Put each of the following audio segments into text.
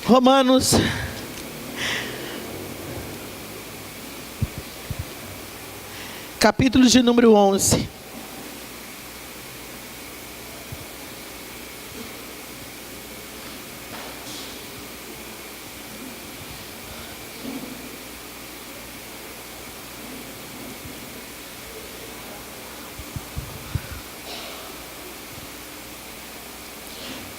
Romanos, capítulo de número 11.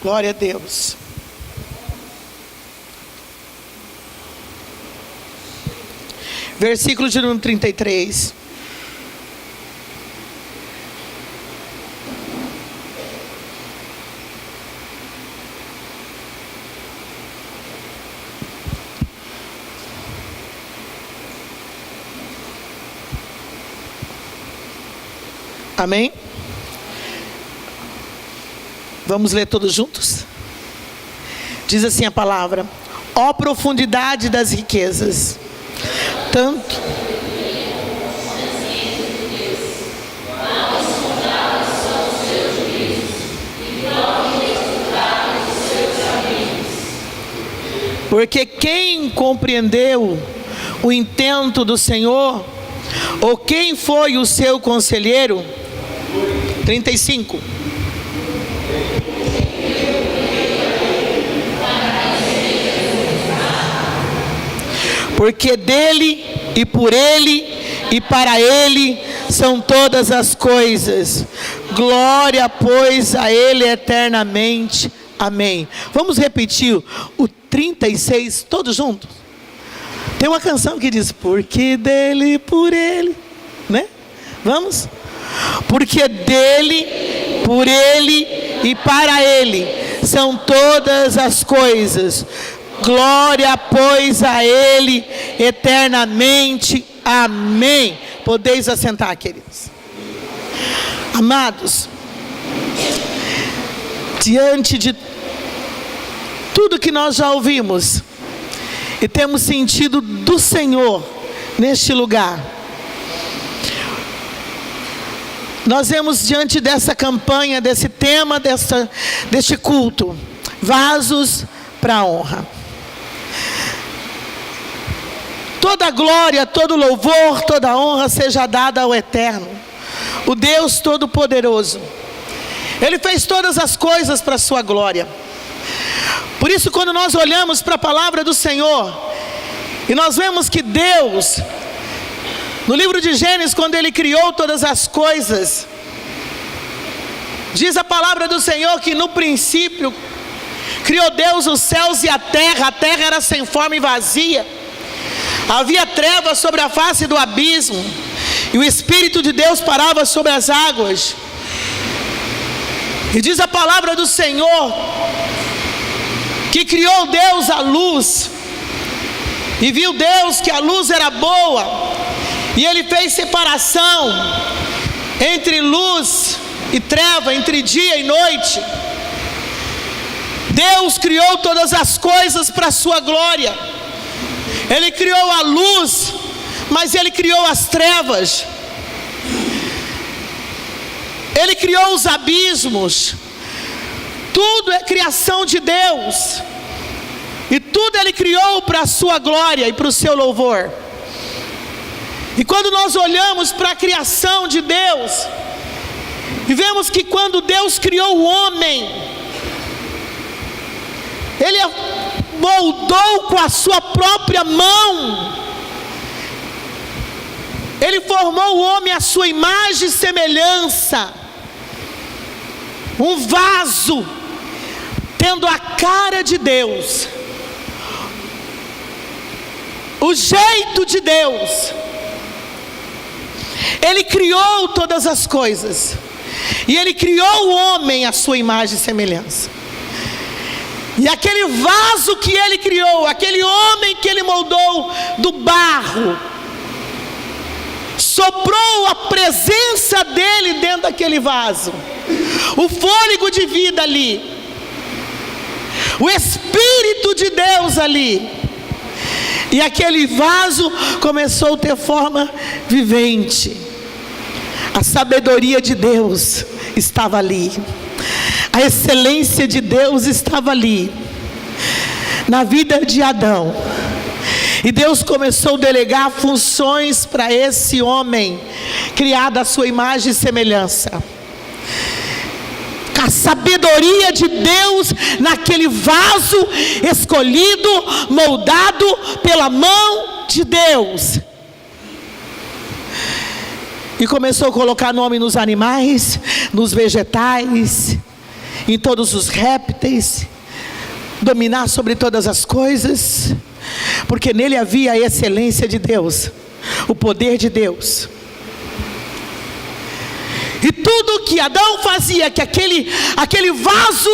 Glória a Deus. Versículo de número 33. Amém? Vamos ler todos juntos? Diz assim a palavra: ó profundidade das riquezas, tanto porque quem compreendeu o intento do Senhor, ou quem foi o seu conselheiro? 35. Porque dele e por ele e para ele são todas as coisas. Glória, pois, a ele eternamente. Amém. Vamos repetir o 36 todos juntos? Tem uma canção que diz: porque dele e por ele, né? Vamos? Porque dele, por ele e para ele são todas as coisas. Glória, pois, a ele eternamente. Amém. Podeis assentar, queridos. Amados, diante de tudo que nós já ouvimos e temos sentido do Senhor neste lugar, nós vemos diante dessa campanha, desse tema, deste culto, vasos para a honra. Toda glória, todo louvor, toda honra seja dada ao Eterno, o Deus Todo-Poderoso. Ele fez todas as coisas para a sua glória. Por isso, quando nós olhamos para a palavra do Senhor, e nós vemos que Deus, no livro de Gênesis, quando Ele criou todas as coisas, diz a palavra do Senhor que no princípio, criou Deus os céus e a terra era sem forma e vazia. Havia trevas sobre a face do abismo, e o Espírito de Deus parava sobre as águas. E diz a palavra do Senhor que criou Deus a luz, e viu Deus que a luz era boa, e Ele fez separação entre luz e treva, entre dia e noite. Deus criou todas as coisas para a sua glória. Ele criou a luz, mas Ele criou as trevas. Ele criou os abismos. Tudo é criação de Deus, e tudo Ele criou para a sua glória e para o seu louvor. E quando nós olhamos para a criação de Deus, e vemos que quando Deus criou o homem, Ele moldou com a sua própria mão. Ele formou o homem à sua imagem e semelhança, um vaso tendo a cara de Deus, o jeito de Deus. Ele criou todas as coisas, e Ele criou o homem à sua imagem e semelhança. E aquele vaso que Ele criou, aquele homem que Ele moldou do barro, soprou a presença dEle dentro daquele vaso, o fôlego de vida ali, o Espírito de Deus ali, e aquele vaso começou a ter forma vivente. A sabedoria de Deus estava ali, a excelência de Deus estava ali, na vida de Adão. E Deus começou a delegar funções para esse homem, criado à sua imagem e semelhança. A sabedoria de Deus naquele vaso escolhido, moldado pela mão de Deus. E começou a colocar nome nos animais, nos vegetais, em todos os répteis, dominar sobre todas as coisas, porque nele havia a excelência de Deus, o poder de Deus. E tudo que Adão fazia, que aquele vaso,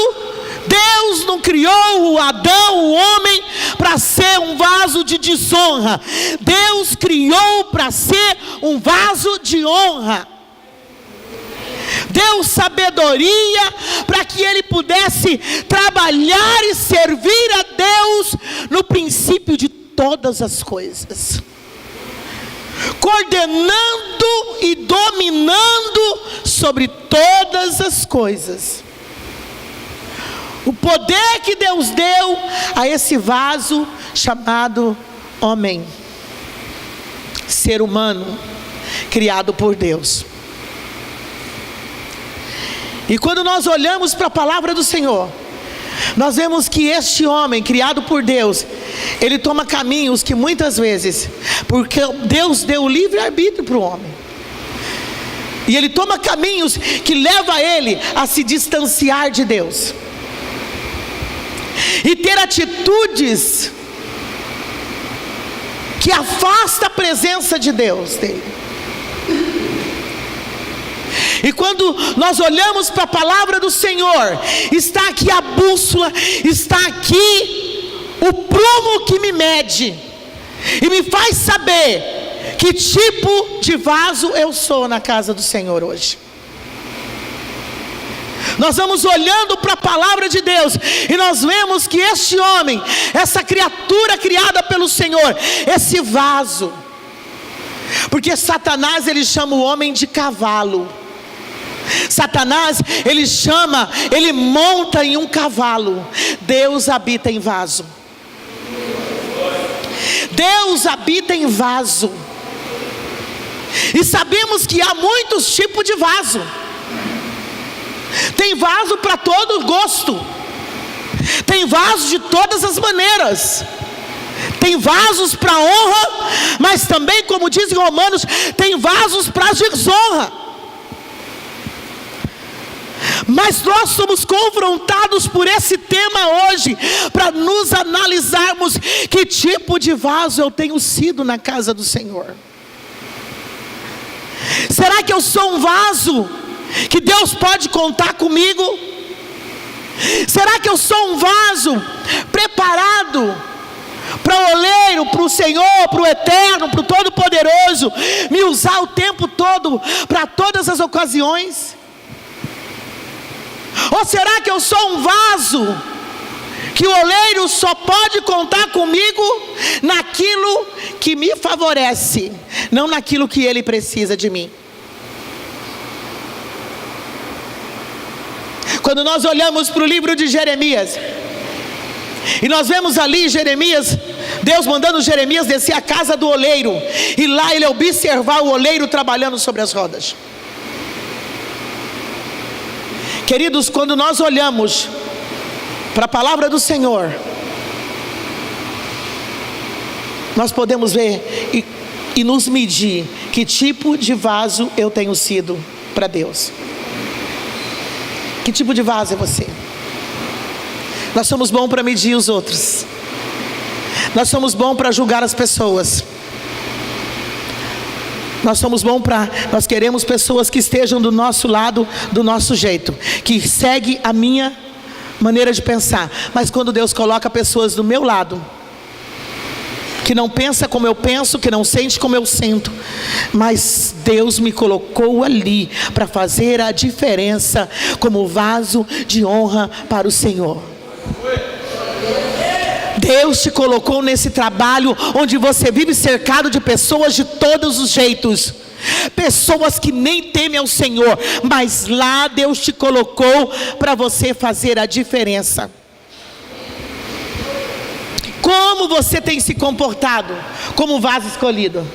Deus não criou o Adão, o homem, para ser um vaso de desonra. Deus criou para ser um vaso de honra. Deu sabedoria para que ele pudesse trabalhar e servir a Deus no princípio de todas as coisas, coordenando e dominando sobre todas as coisas. O poder que Deus deu a esse vaso chamado homem, ser humano, criado por Deus. E quando nós olhamos para a palavra do Senhor, nós vemos que este homem, criado por Deus, ele toma caminhos que muitas vezes, porque Deus deu o livre-arbítrio para o homem, e ele toma caminhos que levam ele a se distanciar de Deus, e ter atitudes que afastam a presença de Deus dele. E quando nós olhamos para a palavra do Senhor, está aqui a bússola, está aqui o prumo que me mede e me faz saber que tipo de vaso eu sou na casa do Senhor hoje. Nós vamos olhando para a palavra de Deus e nós vemos que este homem, essa criatura criada pelo Senhor, esse vaso, porque Satanás ele chama o homem de cavalo. Satanás, ele monta em um cavalo. Deus habita em vaso. Deus habita em vaso. E sabemos que há muitos tipos de vaso. Tem vaso para todo gosto. Tem vaso de todas as maneiras. Tem vasos para honra, mas também, como diz em Romanos, tem vasos para desonra. Mas nós somos confrontados por esse tema hoje, para nos analisarmos que tipo de vaso eu tenho sido na casa do Senhor. Será que eu sou um vaso que Deus pode contar comigo? Será que eu sou um vaso preparado para o oleiro, para o Senhor, para o Eterno, para o Todo-Poderoso me usar o tempo todo, para todas as ocasiões? Ou será que eu sou um vaso que o oleiro só pode contar comigo naquilo que me favorece, não naquilo que ele precisa de mim? Quando nós olhamos para o livro de Jeremias, e nós vemos ali Jeremias, Deus mandando Jeremias descer à casa do oleiro, e lá ele observar o oleiro trabalhando sobre as rodas. Queridos, quando nós olhamos para a palavra do Senhor, nós podemos ver e nos medir que tipo de vaso eu tenho sido para Deus. Que tipo de vaso é você? Nós somos bons para medir os outros. Nós somos bons para julgar as pessoas. Nós queremos pessoas que estejam do nosso lado, do nosso jeito, que segue a minha maneira de pensar. Mas quando Deus coloca pessoas do meu lado, que não pensa como eu penso, que não sente como eu sinto, mas Deus me colocou ali para fazer a diferença como vaso de honra para o Senhor. Deus te colocou nesse trabalho onde você vive cercado de pessoas de todos os jeitos, pessoas que nem temem ao Senhor, mas lá Deus te colocou para você fazer a diferença. Como você tem se comportado como um vaso escolhido,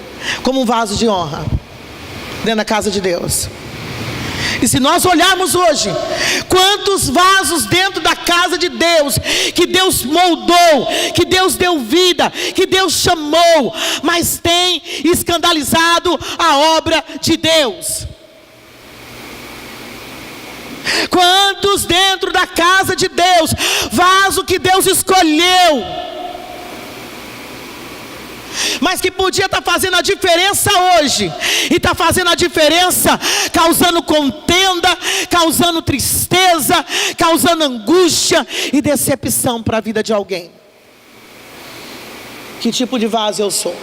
como um vaso de honra dentro da casa de Deus? E se nós olharmos hoje, quantos vasos dentro da casa de Deus, que Deus moldou, que Deus deu vida, que Deus chamou, mas tem escandalizado a obra de Deus. Quantos dentro da casa de Deus, vaso que Deus escolheu, mas que podia estar fazendo a diferença hoje, e está fazendo a diferença, causando contenda, causando tristeza, causando angústia e decepção para a vida de alguém. Que tipo de vaso eu sou?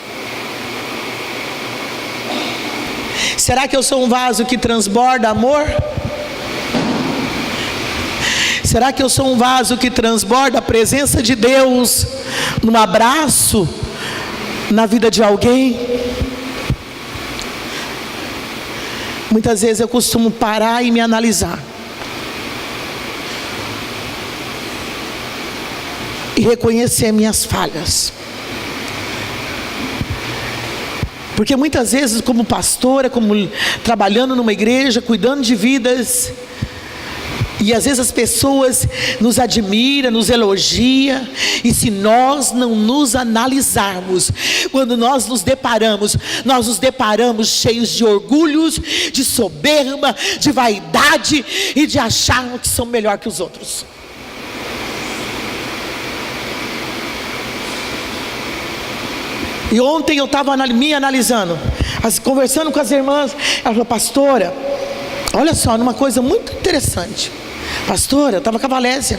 Será que eu sou um vaso que transborda amor? Será que eu sou um vaso que transborda a presença de Deus num abraço, na vida de alguém? Muitas vezes eu costumo parar e me analisar, e reconhecer minhas falhas, porque muitas vezes, como pastora, como trabalhando numa igreja, cuidando de vidas, e às vezes as pessoas nos admiram, nos elogiam, e se nós não nos analisarmos, quando nós nos deparamos cheios de orgulhos, de soberba, de vaidade e de achar que são melhor que os outros. E ontem eu estava me analisando, conversando com as irmãs. Ela falou: pastora, olha só, numa coisa muito interessante. Pastora, eu estava com a Valésia.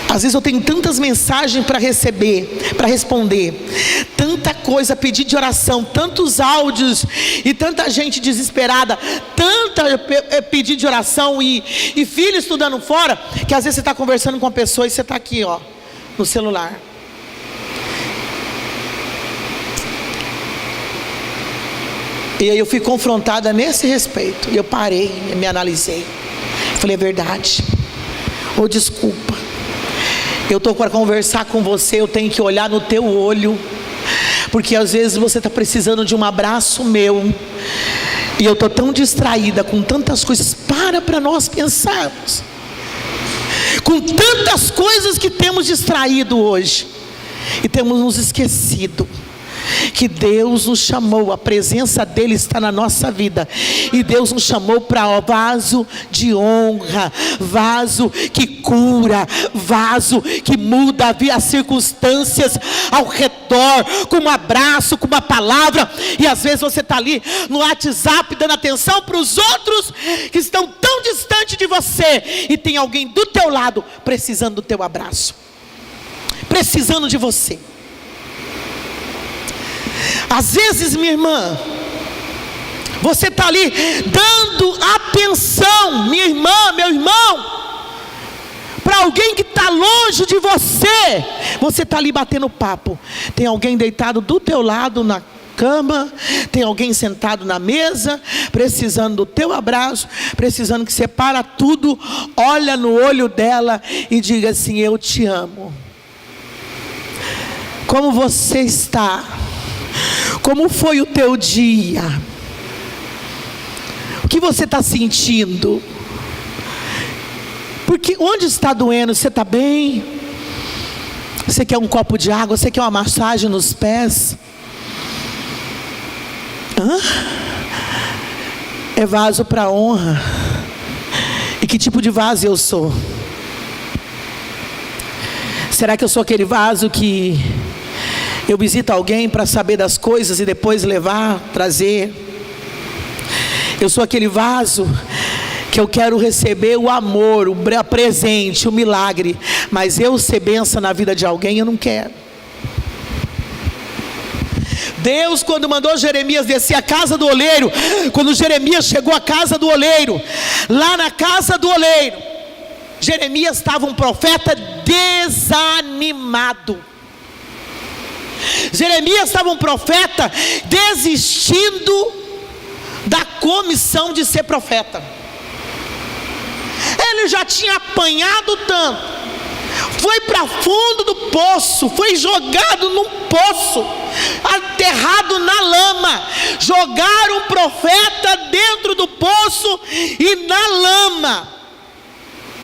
Às vezes eu tenho tantas mensagens para receber, para responder, tanta coisa, pedido de oração, tantos áudios, e tanta gente desesperada, tanta pedido de oração, e filho estudando fora, que às vezes você está conversando com uma pessoa e você está aqui, ó, no celular. E aí eu fui confrontada nesse respeito. E eu parei, me analisei. Falei: é verdade. Ou desculpa. Eu estou para conversar com você, eu tenho que olhar no teu olho. Porque às vezes você está precisando de um abraço meu. E eu estou tão distraída com tantas coisas. Para nós pensarmos. Com tantas coisas que temos distraído hoje. E temos nos esquecido que Deus nos chamou, a presença dele está na nossa vida, e Deus nos chamou para vaso de honra, vaso que cura, vaso que muda as circunstâncias ao redor, com um abraço, com uma palavra. E às vezes você está ali no WhatsApp dando atenção para os outros que estão tão distante de você, e tem alguém do teu lado precisando do teu abraço, precisando de você. Às vezes, minha irmã, você está ali dando atenção, minha irmã, meu irmão, para alguém que está longe de você. Você está ali batendo papo. Tem alguém deitado do teu lado na cama, tem alguém sentado na mesa, precisando do teu abraço, precisando que você para tudo, olha no olho dela e diga assim: eu te amo. Como você está? Como foi o teu dia? O que você está sentindo? Porque onde está doendo? Você está bem? Você quer um copo de água? Você quer uma massagem nos pés? É vaso para honra. E que tipo de vaso eu sou? Será que eu sou aquele vaso que eu visito alguém para saber das coisas e depois levar, trazer? Eu sou aquele vaso que eu quero receber o amor, o presente, o milagre, mas eu ser bênção na vida de alguém eu não quero. Deus, quando mandou Jeremias descer a casa do oleiro, quando Jeremias chegou à casa do oleiro, lá na casa do oleiro, Jeremias estava um profeta desanimado. Jeremias estava um profeta desistindo da comissão de ser profeta. Ele já tinha apanhado tanto, foi para fundo do poço, foi jogado num poço, aterrado na lama. Jogaram o profeta dentro do poço e na lama.